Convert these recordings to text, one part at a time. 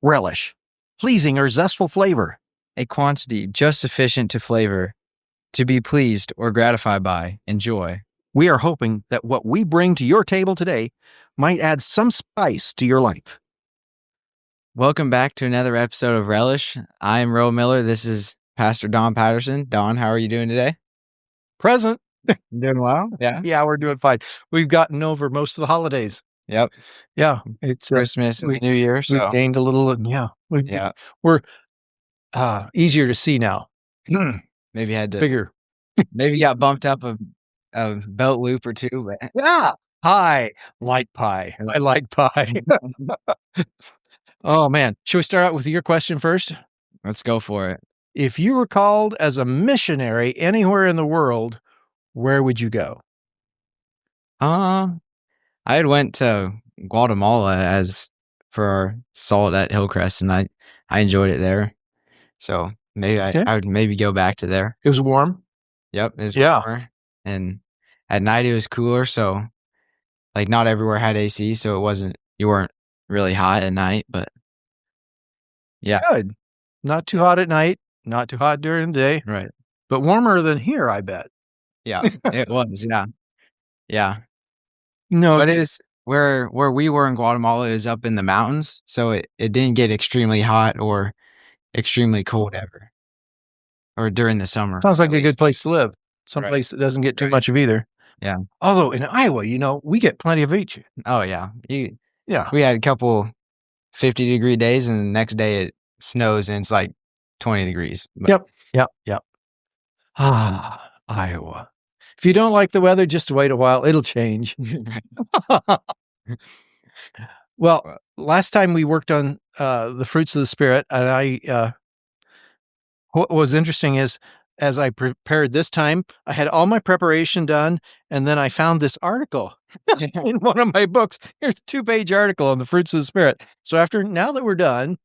Relish, pleasing or zestful flavor. A quantity just sufficient to flavor, to be pleased or gratified by, enjoy. We are hoping that what we bring to your table today might add some spice to your life. Welcome back to another episode of Relish. I am Rowan Miller. This is Pastor Don Patterson. Don, how are you doing today? Present. Doing well? Yeah. Yeah, we're doing fine. We've gotten over most of the holidays. Yep. Yeah, it's Christmas and the New Year. So we've gained a little, and we're easier to see now. maybe had to Bigger. maybe got bumped up a belt loop or two, but Yeah. Pie. Light pie. I like pie. Oh, man. Should we start out with your question first? let's go for it. If you were called as a missionary anywhere in the world, where would you go? I had went to Guatemala for our salt at Hillcrest, and I enjoyed it there. So maybe I would maybe go back to there. It was warm. Yep, it was Yeah. warmer, and at night it was cooler. So like not everywhere had AC, so you weren't really hot at night, but yeah, Good. Not too hot at night, not too hot during the day, right. but warmer than here, I bet. Yeah, it was. Yeah. No, But it is where we were in Guatemala is up in the mountains, so it didn't get extremely hot or extremely cold ever, or during the summer. sounds like a good place to live. Some Right. place that doesn't get too much of either. Yeah. Although in Iowa, we get plenty of each. Oh yeah, Yeah. we had a couple 50-degree days, and the next day it snows and it's like 20 degrees. But Yep. Iowa. If you don't like the weather, just wait a while. It'll change. Well, last time we worked on the fruits of the Spirit, and what was interesting is, as I prepared this time, I had all my preparation done, and then I found this article in one of my books. Here's a 2-page article on the fruits of the Spirit. So now that we're done,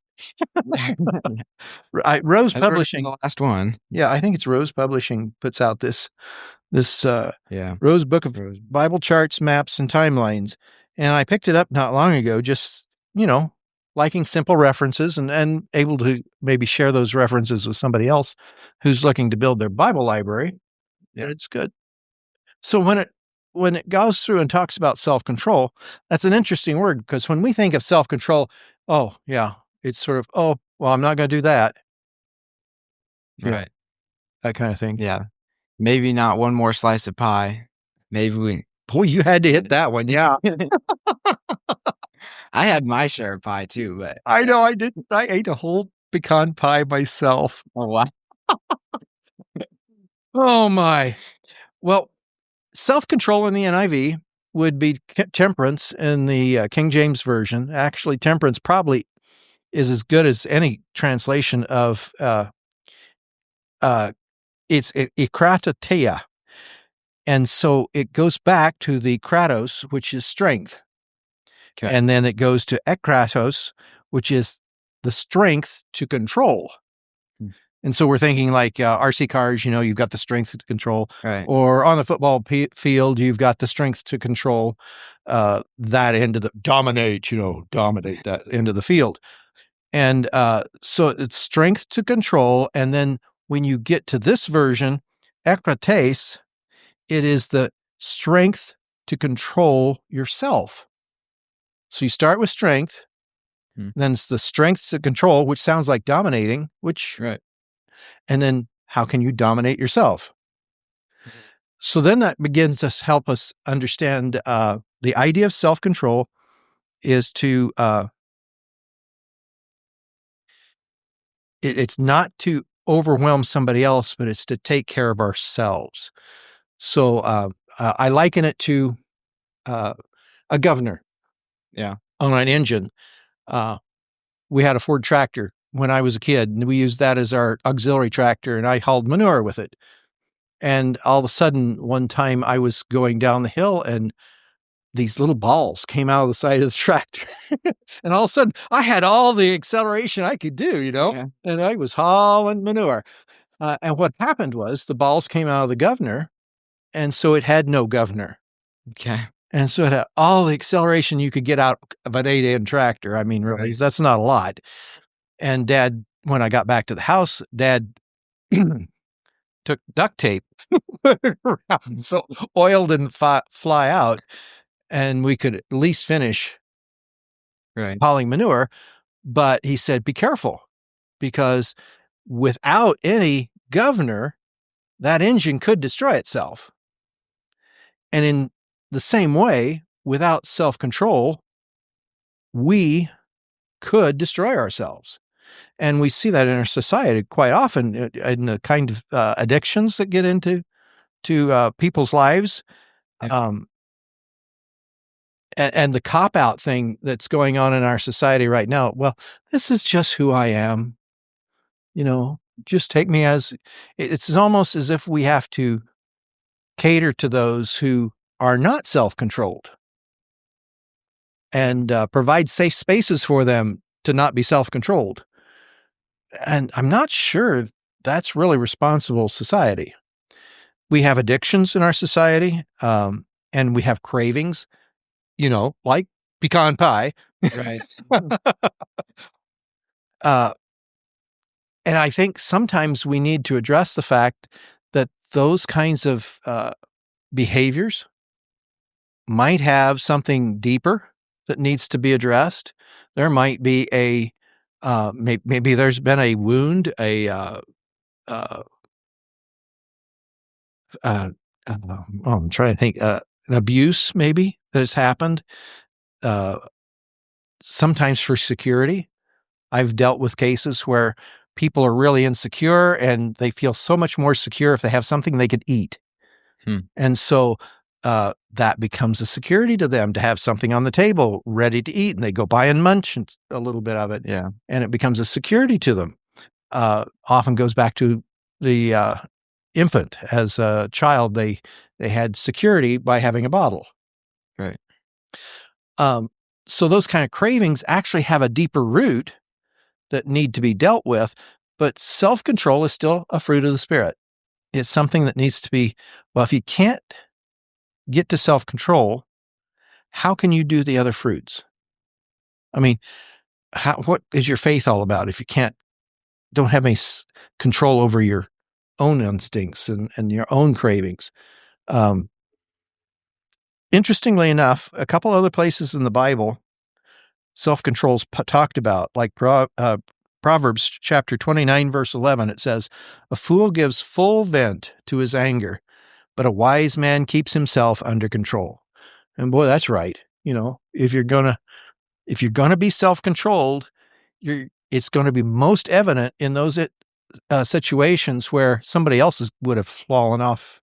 Rose Publishing, the last one. yeah, I think it's Rose Publishing puts out this Yeah. Rose Book of Bible Charts, Maps, and Timelines. And I picked it up not long ago, just, liking simple references and able to maybe share those references with somebody else who's looking to build their Bible library. Yeah, it's good. So when it goes through and talks about self-control, that's an interesting word, because when we think of self-control, oh, yeah, it's sort of, oh, well, I'm not going to do that. Right. That kind of thing. Yeah. Maybe not one more slice of pie. Maybe Boy, you had to hit that one. Yeah. I had my share of pie too, but I know I didn't. I ate a whole pecan pie myself. oh wow. Oh, my. Well, self-control in the NIV would be temperance in the King James Version. Actually, temperance probably is as good as any translation of it's ikratateia. And so it goes back to the kratos, which is strength. Okay. And then it goes to ekratos, which is the strength to control. And so we're thinking like RC cars, you've got the strength to control. Right. Or on the football field, you've got the strength to control that end of dominate that end of the field. And so it's strength to control. And then when you get to this version, ekrates, it is the strength to control yourself. So you start with strength, then it's the strength to control, which sounds like dominating, Right. And then how can you dominate yourself? So then that begins to help us understand the idea of self-control is to, it's not to overwhelm somebody else, but it's to take care of ourselves. So I liken it to a governor. Yeah. On an engine. We had a Ford tractor when I was a kid, and we used that as our auxiliary tractor, and I hauled manure with it. And all of a sudden, one time I was going down the hill, and these little balls came out of the side of the tractor. And all of a sudden, I had all the acceleration I could do, Yeah. and I was hauling manure. And what happened was the balls came out of the governor, and so it had no governor. Okay. And so it had all the acceleration you could get out of an 8-inch tractor. I mean, really, that's not a lot. And Dad, when I got back to the house, Dad took duct tape, put it around so oil didn't fly out, and we could at least finish hauling manure. But he said, be careful, because without any governor, that engine could destroy itself. And in the same way, without self-control, we could destroy ourselves. And we see that in our society quite often in the kind of addictions that get into people's lives. And the cop-out thing that's going on in our society right now. Well, this is just who I am. Just take me as, it's almost as if we have to cater to those who are not self-controlled and provide safe spaces for them to not be self-controlled. And I'm not sure that's really responsible society. We have addictions in our society, and we have cravings, like pecan pie. Right. And I think sometimes we need to address the fact that those kinds of behaviors might have something deeper that needs to be addressed. There might be maybe there's been a wound, I'm trying to think, an abuse maybe that has happened, sometimes for security. I've dealt with cases where people are really insecure and they feel so much more secure if they have something they could eat. And so that becomes a security to them to have something on the table ready to eat, and they go by and munch a little bit of it. Yeah. And it becomes a security to them. Often goes back to the infant. As a child, they had security by having a bottle. Right. So those kind of cravings actually have a deeper root that need to be dealt with, but self-control is still a fruit of the Spirit. It's something that needs to be, well, if you can't get to self-control, how can you do the other fruits? I mean, what is your faith all about if you don't have any control over your own instincts and your own cravings? Interestingly enough, a couple other places in the Bible, self-control's talked about, like Proverbs chapter 29, verse 11, it says, "A fool gives full vent to his anger, but a wise man keeps himself under control." And boy, that's right. If you're gonna be self-controlled, it's going to be most evident in those situations where somebody else would have fallen off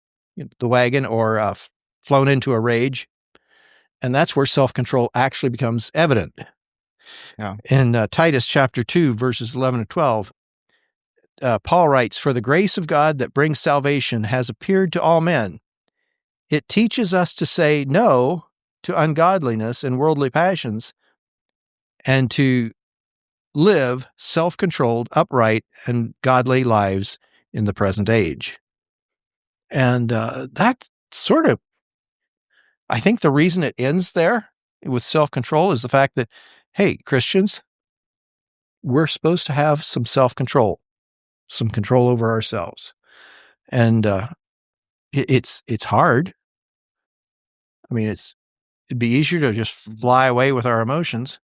the wagon or flown into a rage. And that's where self-control actually becomes evident. Yeah. In Titus chapter 2, verses 11 and 12, Paul writes, "For the grace of God that brings salvation has appeared to all men. It teaches us to say no to ungodliness and worldly passions, and to live self-controlled, upright, and godly lives in the present age." And that sort of, I think the reason it ends there with self-control is the fact that, hey, Christians, we're supposed to have some self-control, some control over ourselves. And it's hard. I mean, it'd be easier to just fly away with our emotions.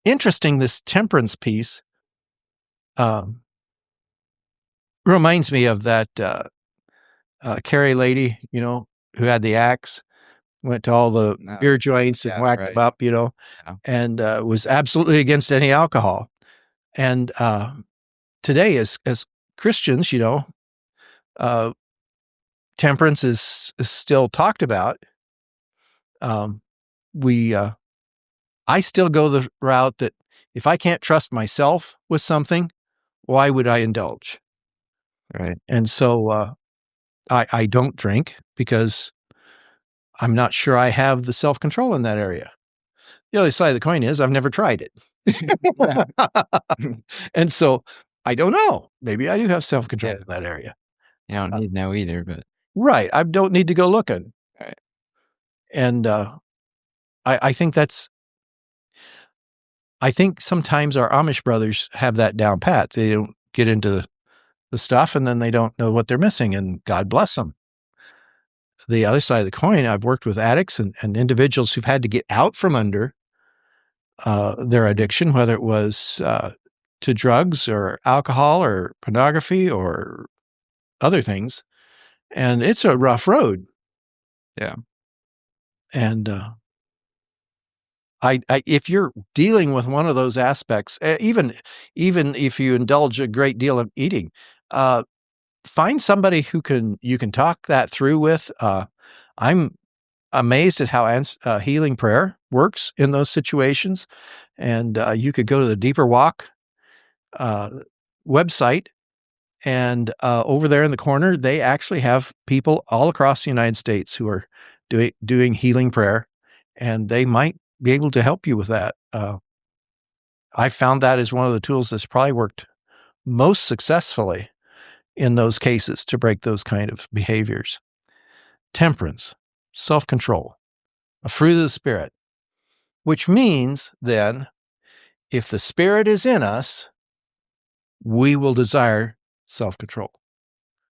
Interesting, this temperance piece reminds me of that Carrie lady, who had the axe, went to all the beer joints and whacked them up, and was absolutely against any alcohol. And today, as Christians, temperance is still talked about. I still go the route that if I can't trust myself with something, why would I indulge? Right. And so I don't drink because I'm not sure I have the self-control in that area. The other side of the coin is I've never tried it. And so I don't know. Maybe I do have self-control in that area. You don't need to know either, but. Right. I don't need to go looking. Right. And I think sometimes our Amish brothers have that down pat. They don't get into the stuff, and then they don't know what they're missing, and God bless them. The other side of the coin, I've worked with addicts and individuals who've had to get out from under their addiction, whether it was to drugs or alcohol or pornography or other things. And it's a rough road. Yeah. And if you're dealing with one of those aspects, even if you indulge a great deal of eating, find somebody you can talk that through with. I'm amazed at how healing prayer works in those situations. And you could go to the Deeper Walk website, and over there in the corner, they actually have people all across the United States who are doing healing prayer, and they might be able to help you with that. I found that as one of the tools that's probably worked most successfully in those cases to break those kind of behaviors. Temperance, self-control, a fruit of the Spirit, which means then if the Spirit is in us, we will desire self-control.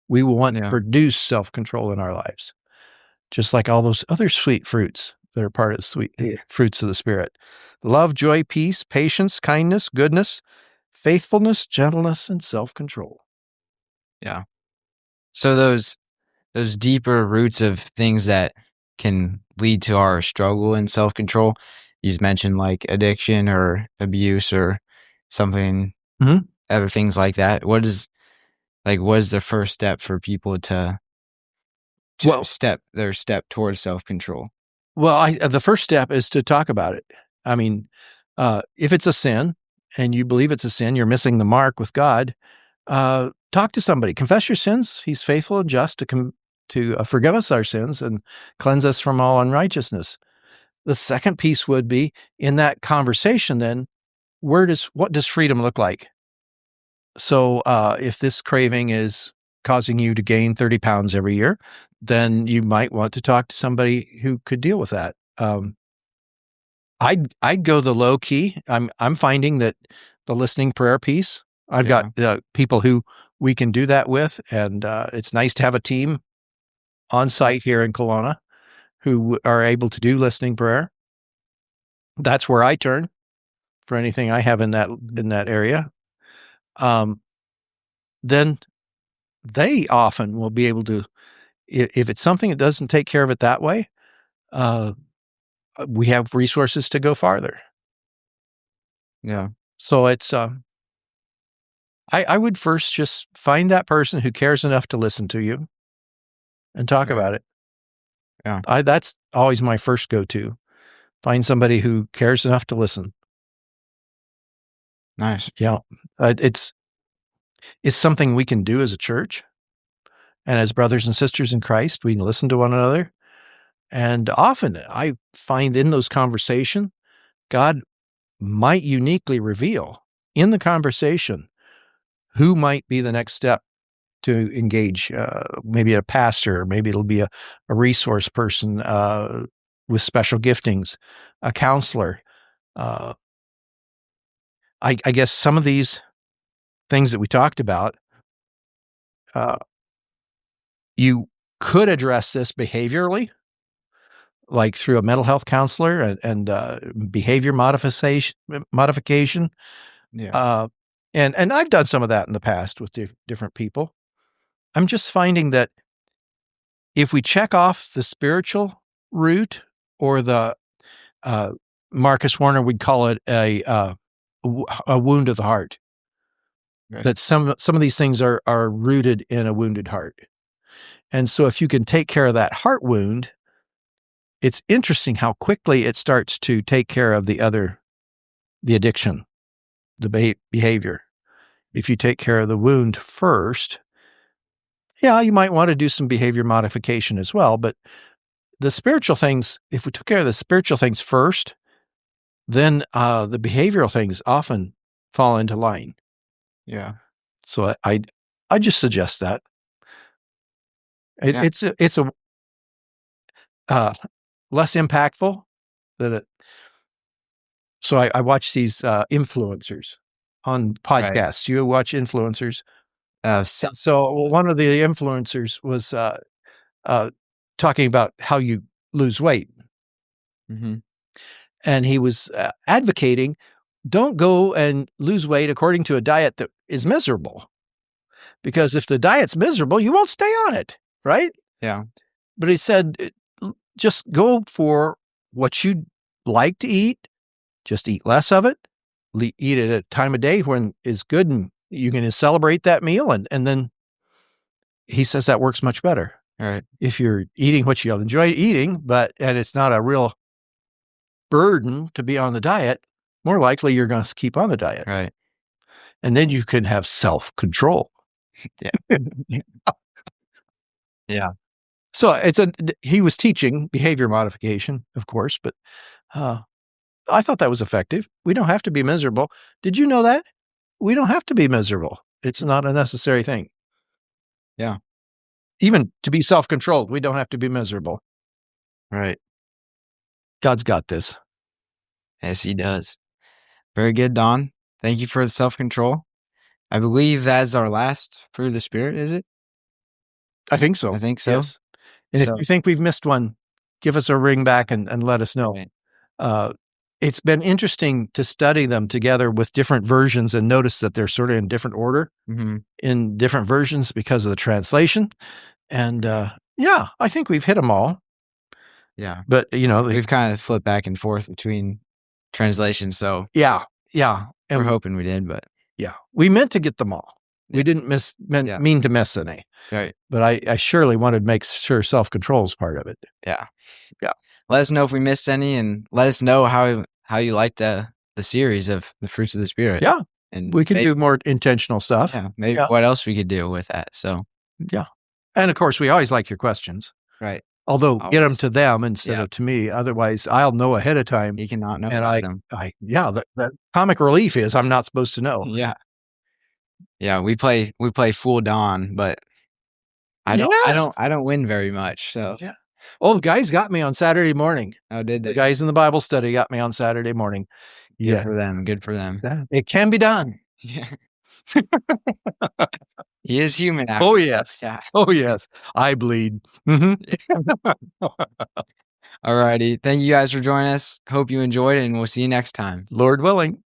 We will want to produce self-control in our lives, just like all those other sweet fruits that are part of the sweet fruits of the Spirit. Love, joy, peace, patience, kindness, goodness, faithfulness, gentleness, and self-control. Yeah. So those deeper roots of things that can lead to our struggle in self-control, you mentioned like addiction or abuse or something, other things like that. What is the first step for people to step towards self-control? Well, the first step is to talk about it. I mean, if it's a sin and you believe it's a sin, you're missing the mark with God, talk to somebody. Confess your sins. He's faithful and just to forgive us our sins and cleanse us from all unrighteousness. The second piece would be in that conversation then, what does freedom look like? So if this craving is causing you to gain 30 pounds every year, then you might want to talk to somebody who could deal with that. I'd go the low key. I'm finding that the listening prayer piece, I've got people who we can do that with, and it's nice to have a team on site here in Kelowna who are able to do listening prayer. That's where I turn for anything I have in that area. Then they often will be able to, if it's something that doesn't take care of it that way, we have resources to go farther. Yeah. So it's, I would first just find that person who cares enough to listen to you and talk about it. Yeah. That's always my first go-to. Find somebody who cares enough to listen. Nice. Yeah. It's something we can do as a church. And as brothers and sisters in Christ, we can listen to one another. And often I find in those conversations, God might uniquely reveal in the conversation who might be the next step to engage, maybe a pastor, maybe it'll be a resource person with special giftings, a counselor. I guess some of these things that we talked about, you could address this behaviorally, like through a mental health counselor and behavior modification. Yeah. And I've done some of that in the past with different people. I'm just finding that if we check off the spiritual root, or the Marcus Warner would call it a wound of the heart, that some of these things are rooted in a wounded heart. And so if you can take care of that heart wound, it's interesting how quickly it starts to take care of the addiction, the behavior. If you take care of the wound first, yeah, you might want to do some behavior modification as well. But the spiritual things, if we took care of the spiritual things first, then the behavioral things often fall into line. Yeah. So I just suggest that. It's a less impactful. So I watch these influencers on podcasts. Right. You watch influencers. So one of the influencers was talking about how you lose weight. Mm-hmm. And he was advocating, don't go and lose weight according to a diet that is miserable. Because if the diet's miserable, you won't stay on it, right? Yeah. But he said, just go for what you like to eat. Just eat less of it. Eat it at a time of day when it's good and you can celebrate that meal. And then he says that works much better. All right. If you're eating what you enjoy eating, and it's not a real burden to be on the diet, more likely you're going to keep on the diet. Right. And then you can have self-control. Yeah. Yeah. So he was teaching behavior modification, of course, but I thought that was effective. We don't have to be miserable. Did you know that? We don't have to be miserable. It's not a necessary thing. Yeah. Even to be self-controlled, we don't have to be miserable. Right. God's got this. Yes, he does. Very good, Don. Thank you for the self-control. I believe that's our last fruit of the Spirit, is it? I think so. Yes. And if you think we've missed one, give us a ring back and let us know. Right. It's been interesting to study them together with different versions and notice that they're sort of in different order in different versions because of the translation. And I think we've hit them all. Yeah. But, we've kind of flipped back and forth between translations. So yeah. And we're hoping we did, but yeah, we meant to get them all. We didn't mean to miss any. Right. But I surely wanted to make sure self-control is part of it. Yeah. Yeah. Let us know if we missed any, and let us know how you like the series of the fruits of the Spirit. Yeah. And we can do more intentional stuff. Yeah. Maybe what else we could do with that. So yeah. And of course, we always like your questions. Right. Although get them to them instead of to me. Otherwise, I'll know ahead of time. You cannot know. And the comic relief is I'm not supposed to know. Yeah. Yeah. We play Fool Don, but I don't win very much. So yeah. Oh, the guys got me on Saturday morning. Oh, did they? The guys in the Bible study got me on Saturday morning. Good for them. Good for them. It can be done. Yeah. He is human. Oh, yes. Yeah. Oh, yes. I bleed. Mm-hmm. All righty. Thank you guys for joining us. Hope you enjoyed it, and we'll see you next time. Lord willing.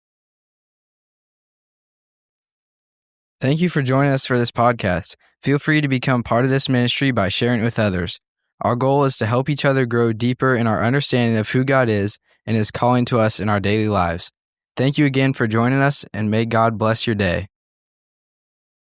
Thank you for joining us for this podcast. Feel free to become part of this ministry by sharing it with others. Our goal is to help each other grow deeper in our understanding of who God is and His calling to us in our daily lives. Thank you again for joining us, and may God bless your day.